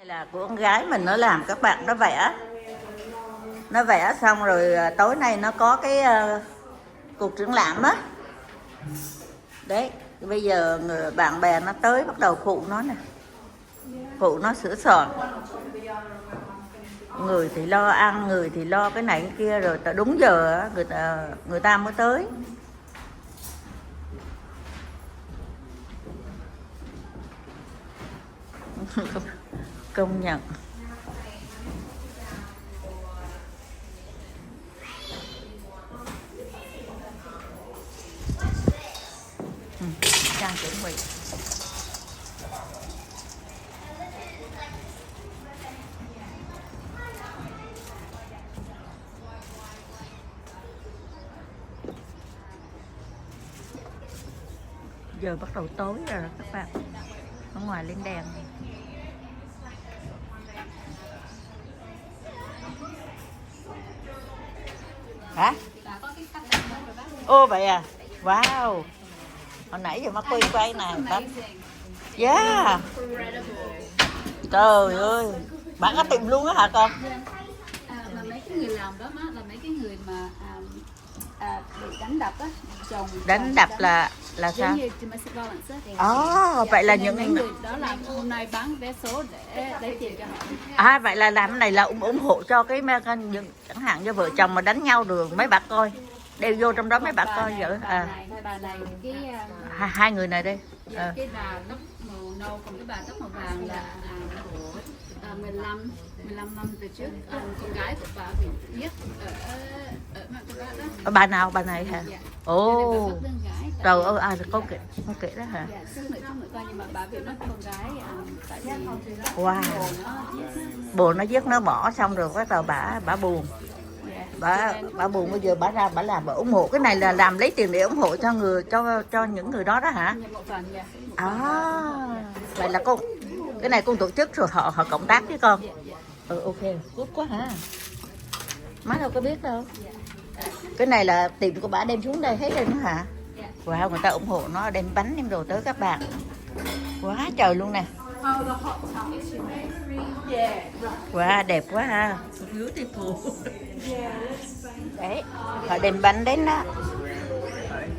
Là của con gái mình nó làm, các bạn nó vẽ xong rồi tối nay nó có cái cuộc triển lãm á đấy. Bây giờ bạn bè nó tới bắt đầu phụ nó nè, phụ nó sửa soạn, người thì lo ăn, người thì lo cái này cái kia, rồi đúng giờ người ta mới tới. Công nhận. Trang chuẩn bị. Giờ bắt đầu tối rồi các bạn. Ở ngoài lên đèn. Hả? Ô vậy à? Wow. Hồi nãy giờ nó quay này bác. Yeah. Trời ơi. Bạn có tìm luôn á hả con? Là mấy cái người làm đó má, là mấy cái người mà bị đánh đập á, chồng đánh đập là sao? Vậy là những người đó làm hôm nay bán vé số để lấy tiền cho họ. Vậy là làm cái này là ủng hộ cho cái chẳng hạn như vợ chồng mà đánh nhau được, mấy bà coi đều vô trong đó, mấy bà coi vậy. Bà này cái hai người này đi. Cái bà tóc màu nâu, còn cái bà tóc màu vàng là 15 năm về trước, con gái của bà bị giết ở mặt đó đó. Bà nào, bà này hả? Ồ. Trời ơi, con kể đó hả? Nhưng mà bà bị mất con gái tại vì wow. Bồ nó giết nó bỏ xong rồi bắt đầu bà buồn. Bà buồn, bây giờ bà ra bà làm, bà ủng hộ cái này là làm lấy tiền để ủng hộ cho những người đó đó hả? Vậy là con cái này con tổ chức rồi họ cộng tác với con. Ok, good quá hả? Má đâu có biết đâu. Cái này là tiền của bà đem xuống đây hết rồi nữa hả? Wow, người ta ủng hộ nó đem bánh đem đồ tới các bạn. Quá trời luôn nè. Wow, đẹp quá ha. Đấy, họ đem bánh đến đó.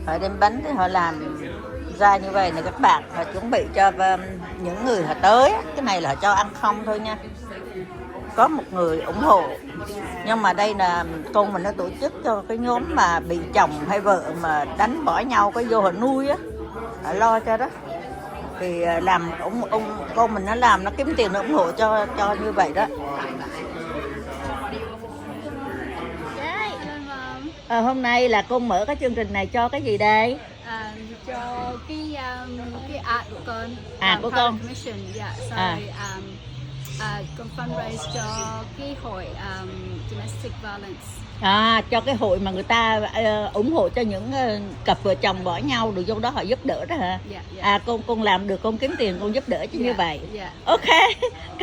Họ đem bánh thì họ làm ra như vậy này các bạn. Họ chuẩn bị cho những người họ tới. Cái này là họ cho ăn không thôi nha. Có một người ủng hộ. Nhưng mà đây là con mình nó tổ chức cho cái nhóm mà bị chồng hay vợ mà đánh bỏ nhau, có vô họ nuôi á, họ lo cho đó. Thì làm con mình nó làm, nó kiếm tiền nó ủng hộ cho như vậy đó. Hôm nay là con mở cái chương trình này cho cái gì đây? Cho cái art của con. Của con. Con fundraise cho cái hội domestic violence. Cho cái hội mà người ta ủng hộ cho những cặp vợ chồng bỏ nhau, rồi vô đó họ giúp đỡ đó hả? Con làm được, con kiếm tiền con giúp đỡ chứ như vậy. Ok.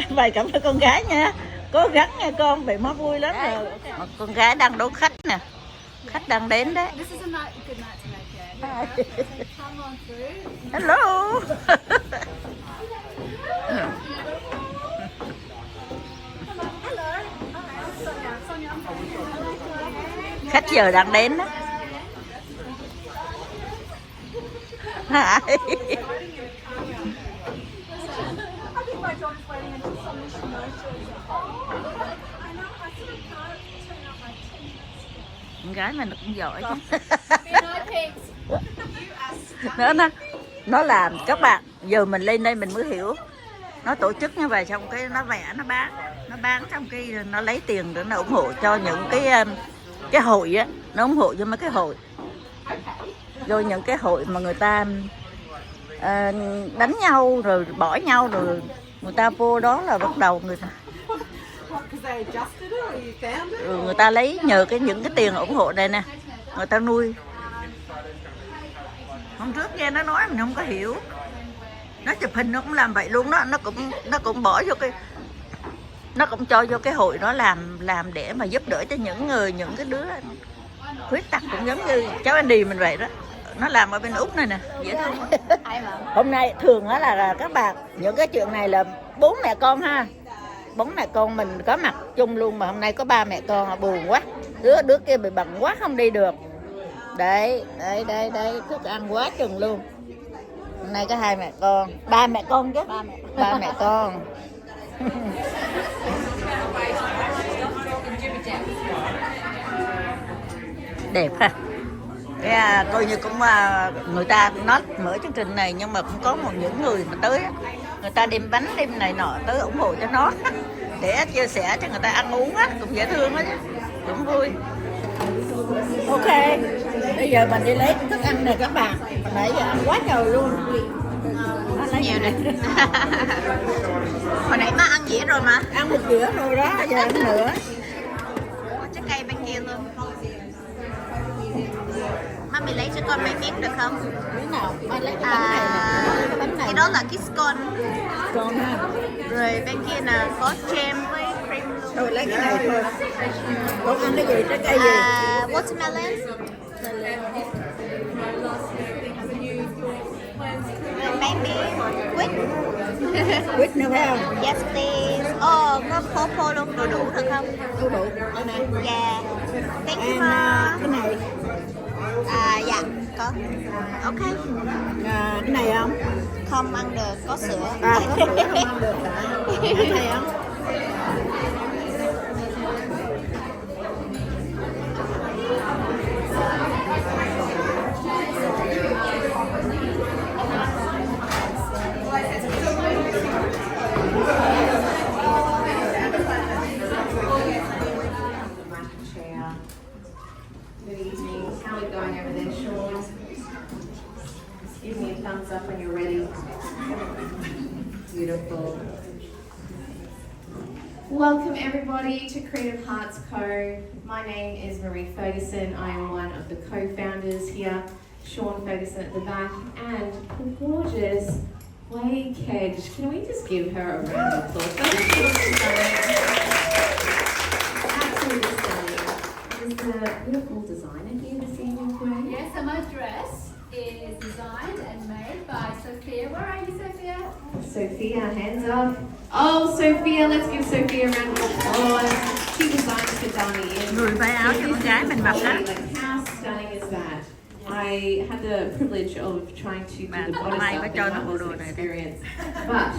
Vậy cảm ơn con gái nha. Cố gắng nha con, vậy má vui lắm rồi. Con gái đang đón khách nè. Khách đang đến đấy. Hello. Khách giờ đang đến đó. Con gái mình cũng giỏi chứ. Nó làm các bạn, giờ mình lên đây mình mới hiểu. Nó tổ chức như vậy xong cái nó vẽ, nó bán xong cái nó lấy tiền để nó ủng hộ cho những cái hội á, nó ủng hộ cho mấy cái hội, rồi những cái hội mà người ta đánh nhau rồi bỏ nhau, rồi người ta vô đó là bắt đầu người ta lấy nhờ những cái tiền ủng hộ này nè, người ta nuôi. Hôm trước nghe nó nói mình không có hiểu, nó chụp hình nó cũng làm vậy luôn đó, nó cũng bỏ vô nó cũng cho vô cái hội đó làm để mà giúp đỡ cho những cái đứa khuyết tật, cũng giống như cháu Andy mình vậy đó. Nó làm ở bên Úc này nè, dễ thương. Hôm nay thường đó là các bạn, những cái chuyện này là bố mẹ con ha, 4 mẹ con mình có mặt chung luôn, mà hôm nay có 3 mẹ con buồn quá. Đứa kia bị bận quá không đi được. Đây, thức ăn quá chừng luôn. Hôm nay có 2 mẹ con, 3 mẹ con chứ, 3 mẹ con. Đẹp ha. Cái coi như cũng người ta nói mở chương trình này, nhưng mà cũng có những người mà tới người ta đem bánh đem này nọ tới ủng hộ cho nó để chia sẻ cho người ta ăn uống á, cũng dễ thương đó chứ, cũng vui. Ok, bây giờ mình đi lấy thức ăn này các bạn. Nãy giờ ăn quá trời luôn. Ăn nhiều này. Hồi nãy má ăn dĩa rồi mà. Ăn một dĩa rồi đó, giờ ăn nữa. Có trái cây bên kia luôn. Má mình lấy cho con mấy miếng được không? Miếng nào? Má lấy cái bánh này nè. Cái bánh này. Cái đó là cái scone. Con ha. Rồi bên kia là có jam với cream luôn. Thôi lấy cái này thôi. Con ăn cái gì? Trái cây gì? Watermelon. Maybe quýt. Quýt nữa phải không? Yes please. Có popo luôn, đủ được không? Đủ. Cái này. Yeah. Thank you Cái này. dạ, có. Ok. Cái này không? Không ăn được, có sữa. Có sữa không ăn được hả? Cái này không? Good evening. How are we going over there, Sean? Just give me a thumbs up when you're ready. Beautiful. Welcome everybody to Creative Hearts Co. My name is Marie Ferguson. I am one of the co-founders here. Sean Ferguson at the back, and the gorgeous Way Kedge. Can we just give her a round of applause? Absolutely stunning. Is the beautiful designer here this evening, Way? Yes, so my dress is designed and made by Sophia. Where are you, Sophia? Sophia, hands up. Oh, Sophia, let's give Sophia a round of applause. She designed for Dummy. Người phải áo cho con gái mình mặc á. Like, how stunning is that? I had the privilege of trying to do the bodice up, and that was an experience. But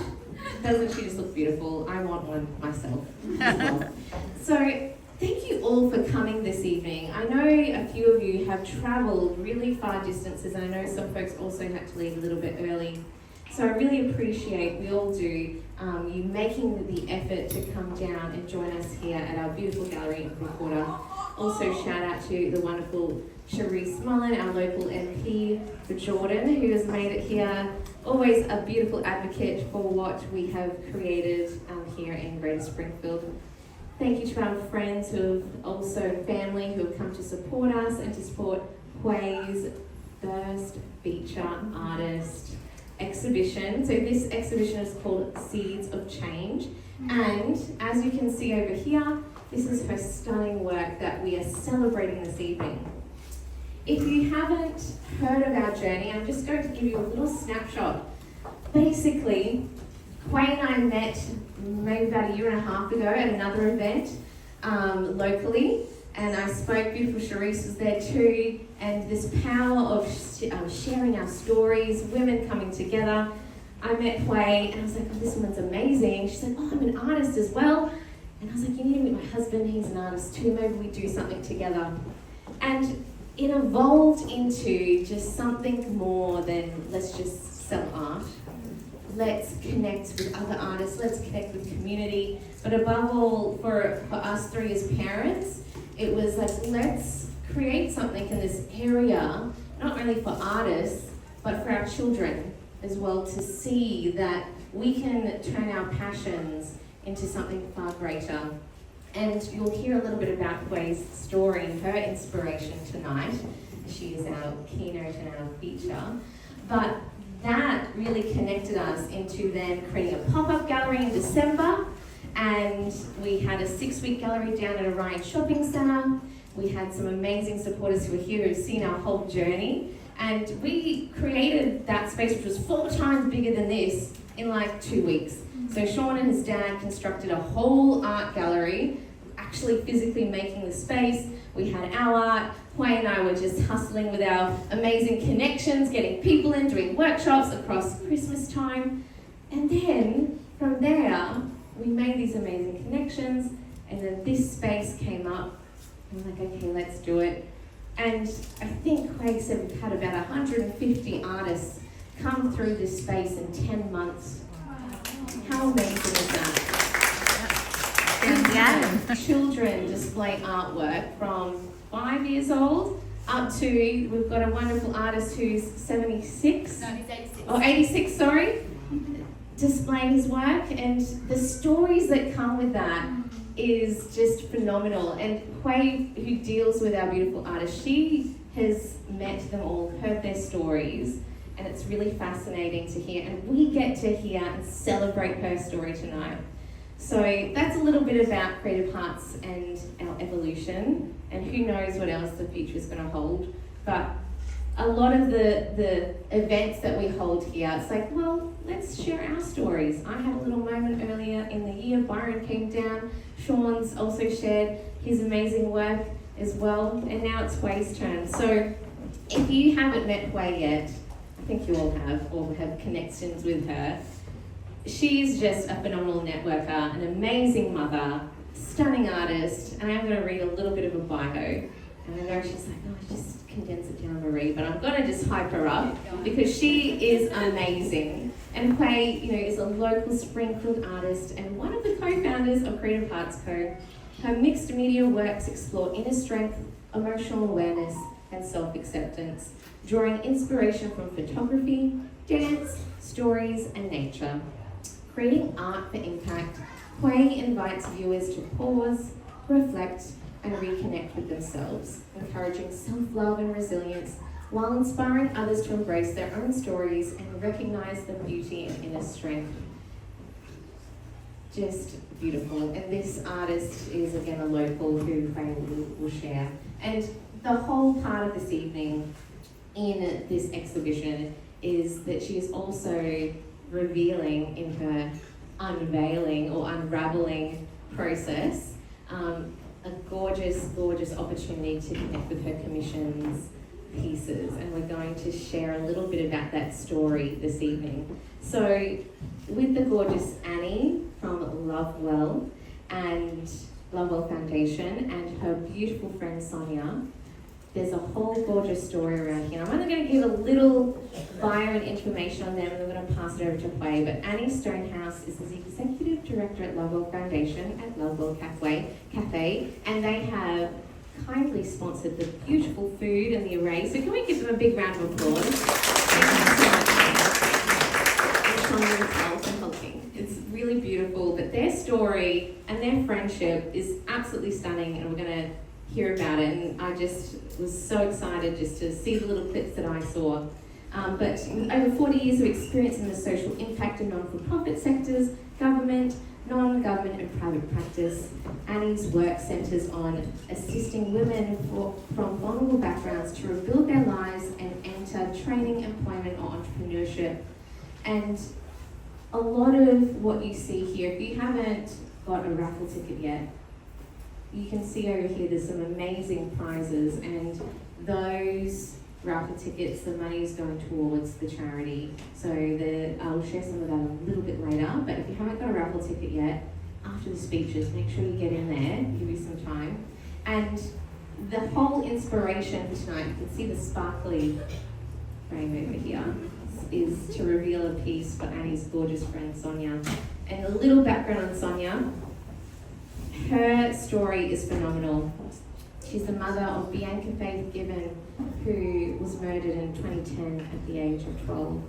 doesn't she just look beautiful? I want one myself as well. So thank you all for coming this evening. I know a few of you have travelled really far distances, and I know some folks also had to leave a little bit early. So I really appreciate, we all do, you making the effort to come down and join us here at our beautiful gallery in Quarter. Also shout out to the wonderful Charisse Mullen, our local MP for Jordan, who has made it here. Always a beautiful advocate for what we have created here in Greater Springfield. Thank you to our friends who have also family who have come to support us and to support Hui's first feature artist exhibition. So this exhibition is called Seeds of Change, and as you can see over here, this is her stunning work that we are celebrating this evening. If you haven't heard of our journey, I'm just going to give you a little snapshot. Basically, Hui and I met maybe about 1.5 years ago at another event locally, and I spoke, beautiful Charisse was there too, and this power of sharing our stories, women coming together. I met Hui and I was like, oh, this woman's amazing. She's like, oh, I'm an artist as well. And I was like, you need to meet my husband, he's an artist too, maybe we do something together. And it evolved into just something more than let's just sell art. Let's connect with other artists, let's connect with community. But above all, for us three as parents, it was like, let's create something in this area, not only for artists, but for our children as well, to see that we can turn our passions into something far greater. And you'll hear a little bit about Hui's story and her inspiration tonight. She is our keynote and our feature. But that really connected us into then creating a pop-up gallery in December. And we had a 6-week gallery down at Orion Shopping Centre. We had some amazing supporters who were here who've seen our whole journey. And we created that space, which was 4 times bigger than this, in like 2 weeks. So Sean and his dad constructed a whole art gallery, actually physically making the space. We had our art. Hui and I were just hustling with our amazing connections, getting people in, doing workshops across Christmas time. And then from there, we made these amazing connections, and then this space came up. I'm like, okay, let's do it. And I think Hui said we've had about 150 artists come through this space in 10 months. How amazing is that? Children display artwork from 5 years old up to, we've got a wonderful artist who's 76. No, he's 86. Oh, 86, sorry. Displaying his work, and the stories that come with that is just phenomenal. And Hui, who deals with our beautiful artists, she has met them all, heard their stories, and it's really fascinating to hear. And we get to hear and celebrate her story tonight. So that's a little bit about Creative Hearts and our evolution, and who knows what else the future is going to hold. But a lot of the events that we hold here, it's like, well, let's share our stories. I had a little moment earlier in the year, Byron came down, Sean's also shared his amazing work as well, and now it's Hui's turn. So if you haven't met Hui yet, I think you all have, or have connections with her. She's just a phenomenal networker, an amazing mother, stunning artist, and I'm going to read a little bit of a bio. And I know she's like, oh, just condense it down, Marie, but I'm going to just hype her up because she is amazing. And Hui, is a local spring-filled artist and one of the co-founders of Creative Hearts Co. Her mixed media works explore inner strength, emotional awareness, and self-acceptance, drawing inspiration from photography, dance, stories, and nature. Creating art for impact, Hui invites viewers to pause, reflect, and reconnect with themselves, encouraging self-love and resilience while inspiring others to embrace their own stories and recognize the beauty and inner strength. Just beautiful. And this artist is again a local who Hui will share. And the whole part of this evening in this exhibition is that she is also revealing in her unveiling or unraveling process a gorgeous, gorgeous opportunity to connect with her commissions pieces, and we're going to share a little bit about that story this evening. So with the gorgeous Annie from Lovewell Foundation and her beautiful friend Sonia, there's a whole gorgeous story around here. I'm only going to give a little bio and information on them, and I'm going to pass it over to Hui. But Annie Stonehouse is the Executive Director at Lovewell Foundation at Lovewell Cafe, and they have kindly sponsored the beautiful food and the array. So can we give them a big round of applause? Thank you so much. And Sonia as well for helping. It's really beautiful, but their story and their friendship is absolutely stunning, and we're going to hear about it, and I just was so excited just to see the little clips that I saw. But over 40 years of experience in the social impact and non-for-profit sectors, government, non-government and private practice, Annie's work centres on assisting women from vulnerable backgrounds to rebuild their lives and enter training, employment or entrepreneurship. And a lot of what you see here, if you haven't got a raffle ticket yet, you can see over here there's some amazing prizes, and those raffle tickets, the money is going towards the charity. So I'll share some of that a little bit later, but if you haven't got a raffle ticket yet, after the speeches, make sure you get in there, give you some time. And the whole inspiration for tonight, you can see the sparkly frame over here, is to reveal a piece for Annie's gorgeous friend Sonia. And a little background on Sonia. Her story is phenomenal. She's the mother of Bianca Faith Gibbon, who was murdered in 2010 at the age of 12.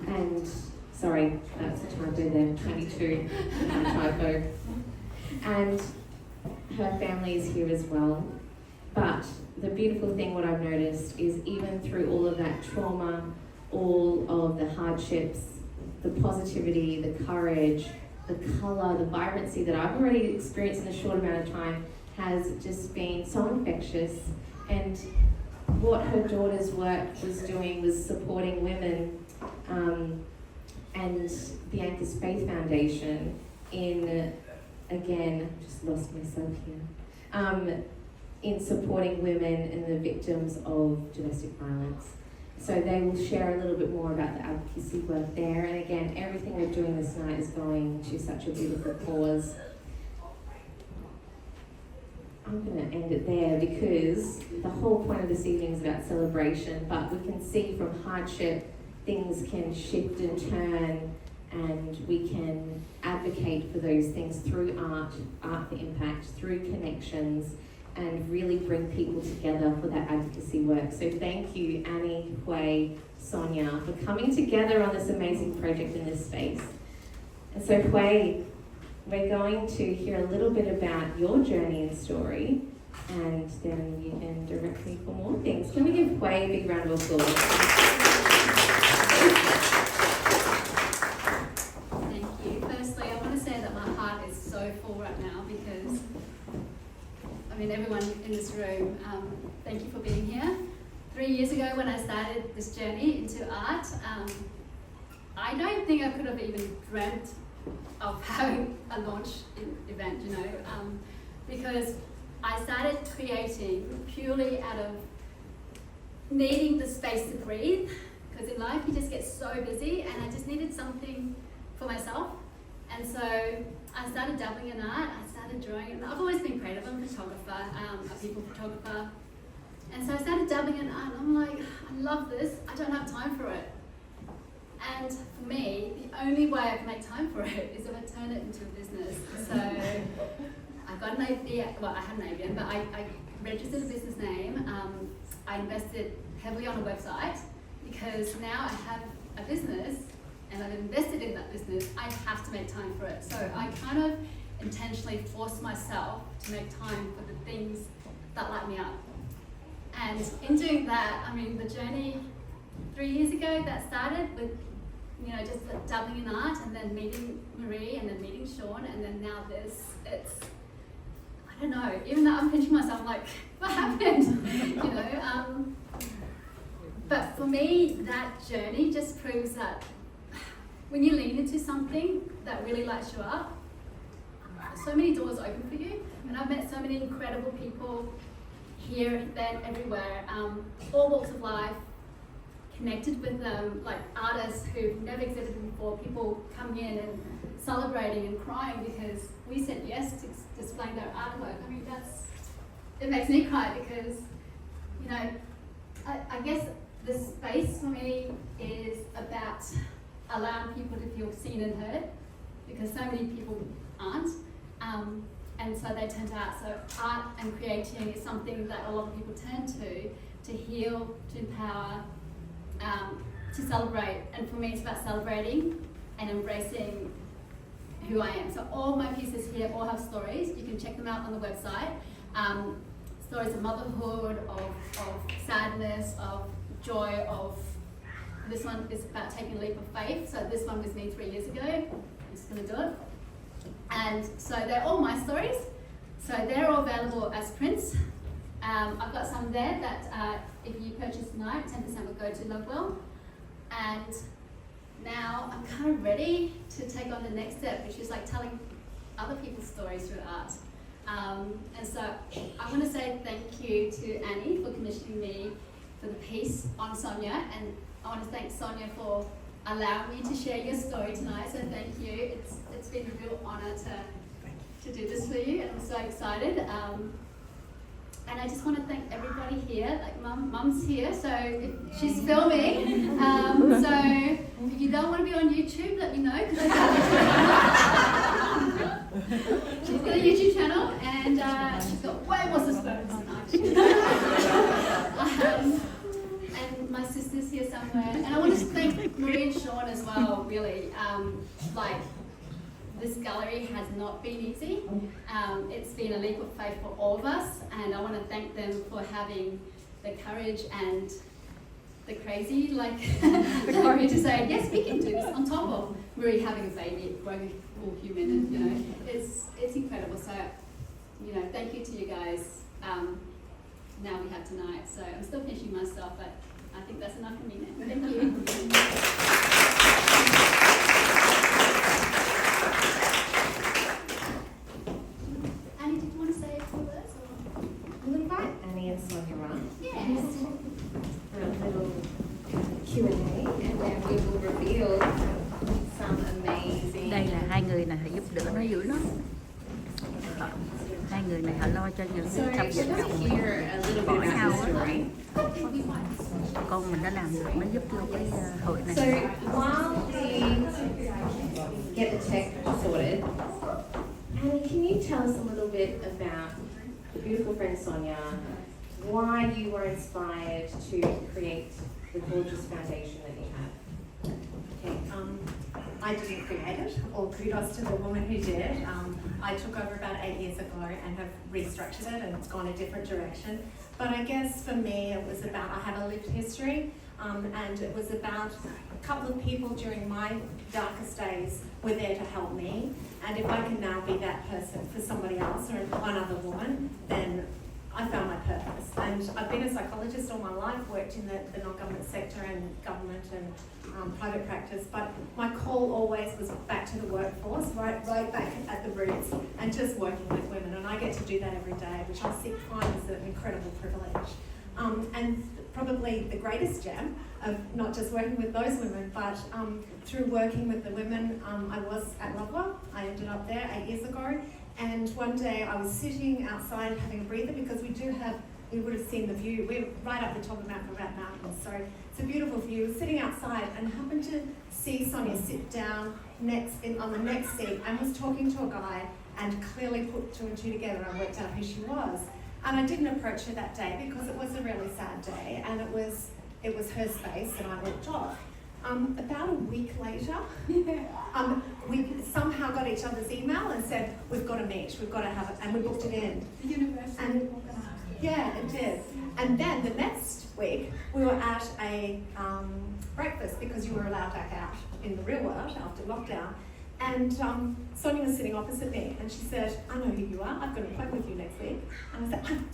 And, sorry, that's a typo there, 22, typo. And her family is here as well. But the beautiful thing, what I've noticed, is even through all of that trauma, all of the hardships, the positivity, the courage, the colour, the vibrancy that I've already experienced in a short amount of time has just been so infectious. And what her daughter's work was doing was supporting women and the Anchors Faith Foundation in, again, just lost myself here, in supporting women and the victims of domestic violence. So they will share a little bit more about the advocacy work there. And again, everything we're doing this night is going to such a beautiful cause. I'm going to end it there because the whole point of this evening is about celebration, but we can see from hardship things can shift and turn, and we can advocate for those things through art for impact, through connections, and really bring people together for that advocacy work. So thank you, Annie, Hui, Sonia, for coming together on this amazing project in this space. And so Hui, we're going to hear a little bit about your journey and story, and then you can direct me for more things. Can we give Hui a big round of applause? Thank you. Firstly, I want to say that my heart is so full right now because, I mean, everyone in this room, thank you for being here. 3 years ago when I started this journey into art, I don't think I could have even dreamt of having a launch event, you know, because I started creating purely out of needing the space to breathe, because in life you just get so busy, and I just needed something for myself. And so I started dabbling in art, I started drawing, and I've always been creative. I'm a photographer, a people photographer. And so I started dabbling in art, and I'm like, I love this, I don't have time for it. And for me, the only way I can make time for it is if I turn it into a business. So I got an ABN, well, I had an ABN, but I registered a business name. I invested heavily on a website because now I have a business and I've invested in that business. I have to make time for it. So I kind of intentionally forced myself to make time for the things that light me up. And in doing that, I mean, the journey 3 years ago that started with, you know, just dabbling in art, and then meeting Marie, and then meeting Sean, and then now this. It's, I don't know, even though I'm pinching myself, I'm like, what happened? You know, but for me, that journey just proves that when you lean into something that really lights you up, so many doors open for you. And I've met so many incredible people here, there, everywhere, all walks of life, connected with them, like artists who've never exhibited before, people coming in and celebrating and crying because we said yes to displaying their artwork. I mean, it makes me cry because, you know, I guess the space for me is about allowing people to feel seen and heard, because so many people aren't, and so they turn to art. So art and creating is something that a lot of people turn to heal, to empower, to celebrate. And for me, it's about celebrating and embracing who I am. So all my pieces here all have stories. You can check them out on the website. Stories of motherhood, of sadness, of joy, of, this one is about taking a leap of faith. So this one was me 3 years ago. I'm just gonna do it. And so they're all my stories. So they're all available as prints. I've got some there that if you purchase tonight, 10% will go to Lovewell. And now I'm kind of ready to take on the next step, which is like telling other people's stories through art. And so I want to say thank you to Annie for commissioning me for the piece on Sonia, and I want to thank Sonia for allowing me to share your story tonight. So thank you. It's been a real honour to do this for you, and I'm so excited. And I just want to thank everybody here. Like Mum's here, so if she's filming. So if you don't want to be on YouTube, let me know. She's got a YouTube channel, and she's got way more subscribers than I do. And my sister's here somewhere. And I want to thank Marie and Sean as well, really. Like, this gallery has not been easy. It's been a leap of faith for all of us, and I want to thank them for having the courage and the crazy, like, the courage to say, yes, we can do this, on top of Marie having a baby, growing a full human, and, you know, it's incredible. So, you know, thank you to you guys. Now we have tonight, so I'm still finishing my stuff, but I think that's enough for me now. Thank you. này họ giúp đỡ nó dữ lắm. Hai người này họ lo cho những So cặp vợ let's chồng hear a little bit bỏ about nhau this á. story. Con mình đã làm được mới giúp cho cái hội này. So while we get the tech sorted, Annie, can you tell us a little bit about your beautiful friend Sonia, why you were inspired to create the gorgeous foundation that you have? Okay, I didn't create it. All kudos to the woman who did. I took over about 8 years ago and have restructured it, and it's gone a different direction. But I guess for me, it was about, I had a lived history, and it was about a couple of people during my darkest days were there to help me. And if I can now be that person for somebody else or one other woman, then I found my purpose. And I've been a psychologist all my life, worked in the non-government sector and government and private practice, but my call always was back to the workforce, right back at the roots, and just working with women. And I get to do that every day, which I find is an incredible privilege. And probably the greatest gem of not just working with those women, but through working with the women, I was at Lovewa. I ended up there 8 years ago. And one day I was sitting outside having a breather, because we would have seen the view. We're right up the top of Mount Rat Mountain, so it's a beautiful view. Sitting outside and happened to see Sonia sit down on the next seat and was talking to a guy and clearly put two and two together and worked out who she was. And I didn't approach her that day because it was a really sad day, and it was her space, and I walked off. About a week later, we somehow got each other's email and said, we've got to meet, we've got to have it, and we booked it in. The university. Yeah, it did. And then the next week, we were at a breakfast, because you were allowed back out in the real world after lockdown. And Sonia was sitting opposite me, and she said, I know who you are, I've got an appointment with you next week. And I said,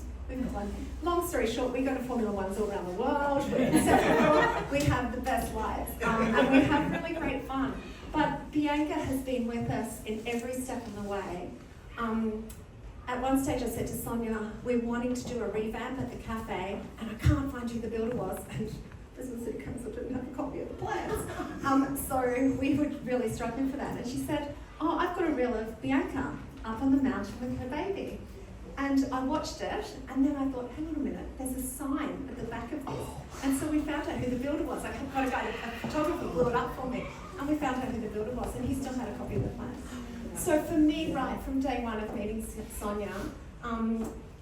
long story short, we go to Formula Ones all around the world, we're inseparable, we have the best lives, and we have really great fun. But Bianca has been with us in every step of the way. At one stage I said to Sonia, we're wanting to do a revamp at the cafe, and I can't find who the builder was, and Brisbane City Council didn't have a copy of the plans. So we were really struggling for that, and she said, oh, I've got a reel of Bianca up on the mountain with her baby. And I watched it, and then I thought, hang on a minute, there's a sign at the back of this. And so we found out who the builder was. I got a guy, a photographer blew it up for me, and we found out who the builder was, and he still had a copy of the plans. So for me, right from day one of meeting Sonia,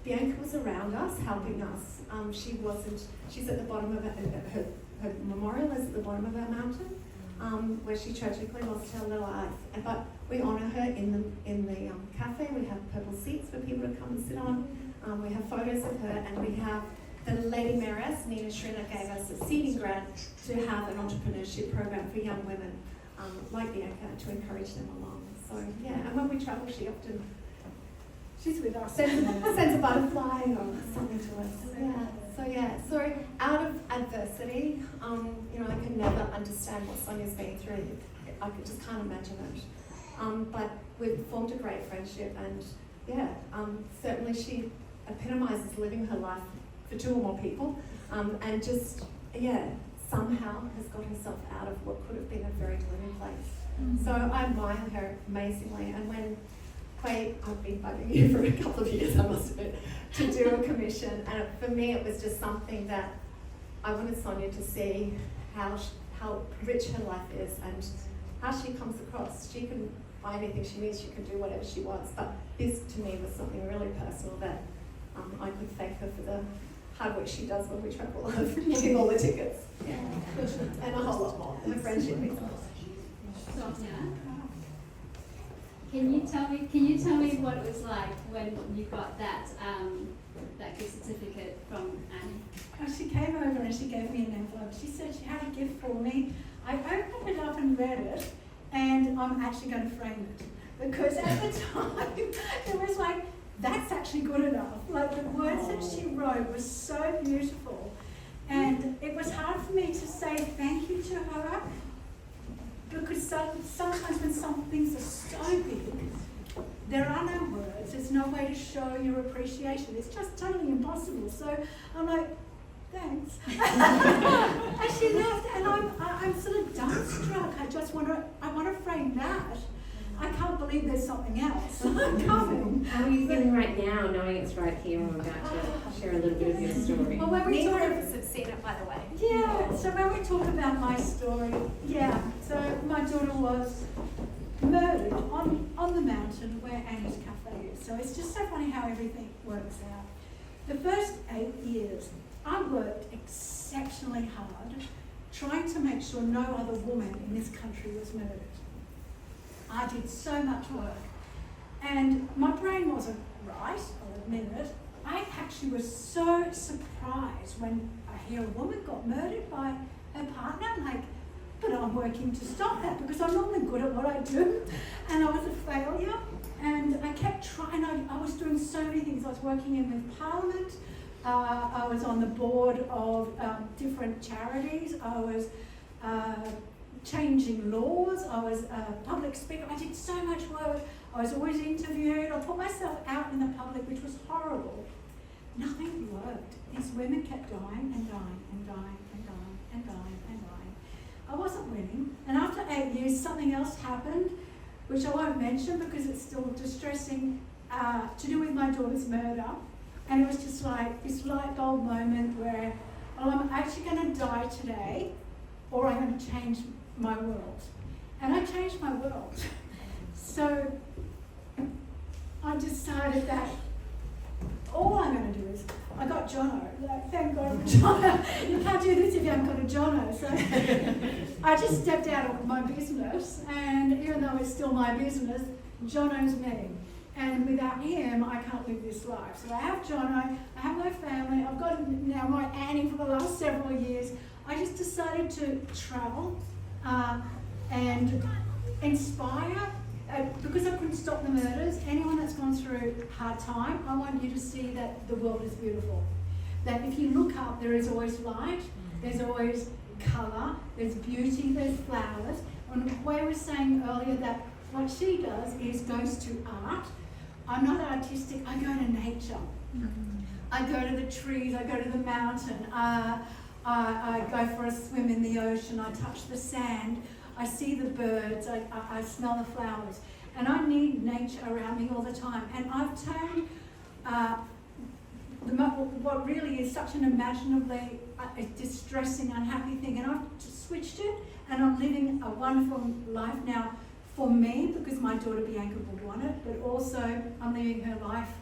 Bianca was around us, helping us. She's at the bottom of her memorial is at the bottom of our mountain, where she tragically lost her little life. But we honour her in the cafe. We have purple seats for people to come and sit on. We have photos of her, and we have the Lady Mayoress, Nina Shriner, gave us a seeding grant to have an entrepreneurship program for young women like Bianca to encourage them along. So yeah, and when we travel, she's with us, sends a butterfly or something to us. So out of adversity, I can never understand what Sonia's been through. I just can't imagine it. But we've formed a great friendship, and certainly she epitomises living her life for two or more people, and just somehow has got herself out of what could have been a very gloomy place. So I admire her amazingly, and when I've been bugging you for a couple of years, I must admit, to do a commission, and for me it was just something that I wanted Sonia to see how rich her life is and how she comes across. She can buy anything she needs, she can do whatever she wants, but this to me was something really personal that I could thank her for the hard work she does when we travel of getting all the tickets. Yeah. And a whole lot more. The friendship means a lot. Sonia, can you tell me what it was like when you got that gift certificate from Annie? Oh, she came over and she gave me an envelope. She said she had a gift for me. I opened it up and read it, and I'm actually going to frame it, because at the time it was like, that's actually good enough. Like, the words that she wrote were so beautiful, and it was hard for me to say thank you to her, because sometimes when some things are so big, there are no words, there's no way to show your appreciation. It's just totally impossible. So I'm like, thanks. And she left, and I'm sort of dumbstruck. I want to frame that. I can't believe believe there's something else coming. How are you feeling right now, knowing it's right here and we're about to share a little bit of your story? Well, when we Neither talk, of us have seen it, by the way. yeah, so when we talk about my story, yeah, so my daughter was murdered on the mountain where Annie's Cafe is. So it's just so funny how everything works out. The first 8 years, I worked exceptionally hard trying to make sure no other woman in this country was murdered. I did so much work. And my brain wasn't right, I'll admit it. I actually was so surprised when I hear a woman got murdered by her partner. I'm like, but I'm working to stop that because I'm normally good at what I do. And I was a failure. And I kept trying. I was doing so many things. I was working in with Parliament. I was on the board of different charities. I was changing laws. I was a public speaker. I did so much work. I was always interviewed. I put myself out in the public, which was horrible. Nothing worked. These women kept dying and dying and dying and dying and dying and dying. I wasn't winning. And after 8 years, something else happened, which I won't mention because it's still distressing, to do with my daughter's murder. And it was just like this light bulb moment where, well, I'm actually going to die today, or I'm going to change my world. And I changed my world. So I decided that all I'm going to do is, I got Jono. Like, thank God for Jono. You can't do this if you haven't got a Jono. So I just stepped out of my business, and even though it's still my business, Jono's me. And without him, I can't live this life. So I have Jono, I have my family, I've got now my Annie for the last several years. I just decided to travel and inspire. Because I couldn't stop the murders, anyone that's gone through a hard time, I want you to see that the world is beautiful. That if you look up, there is always light, there's always colour, there's beauty, there's flowers. And Hui was saying earlier that what she does is goes to art. I'm not artistic, I go to nature. I go to the trees, I go to the mountain, I go for a swim in the ocean, I touch the sand. I see the birds, I smell the flowers, and I need nature around me all the time. And I've turned what really is such an imaginably distressing, unhappy thing, and I've switched it, and I'm living a wonderful life now for me, because my daughter Bianca would want it, but also I'm living her life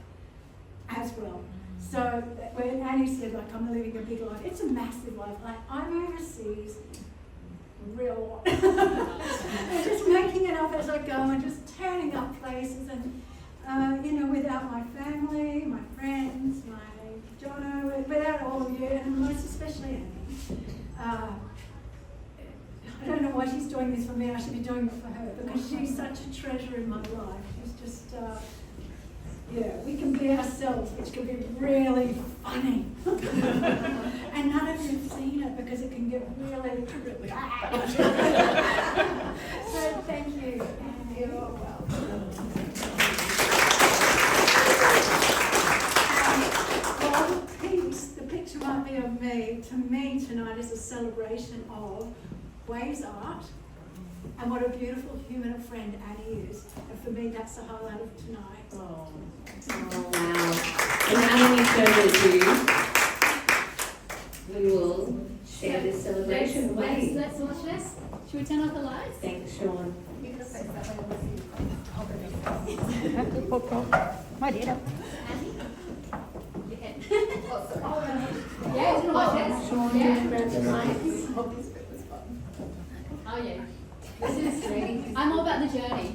as well. So when Annie said, like, I'm living a big life, it's a massive life. Like, I'm overseas, real and just making it up as I go and just turning up places and without my family, my friends, my Jono, without all of you, and most especially Annie. I don't know why she's doing this for me. I should be doing it for her because she's such a treasure in my life. She's just we can be ourselves, which can be really funny. And none of you have seen it because it can get really bad. So thank you. And you're welcome. Well, the picture might be of me. To me, tonight is a celebration of Hui's art and what a beautiful human and friend Annie is. And for me, that's the highlight of tonight. Oh wow. And now when we show the view, we will share this celebration. Wait. Let's watch this. Should we turn off the lights? Thanks, Sean. You're going to face that way. My dear. Andy? Your head. Oh, sorry. Yeah, it's watch this. Sean, Yeah. grab the mics. Oh yeah. This is, I'm all about the journey.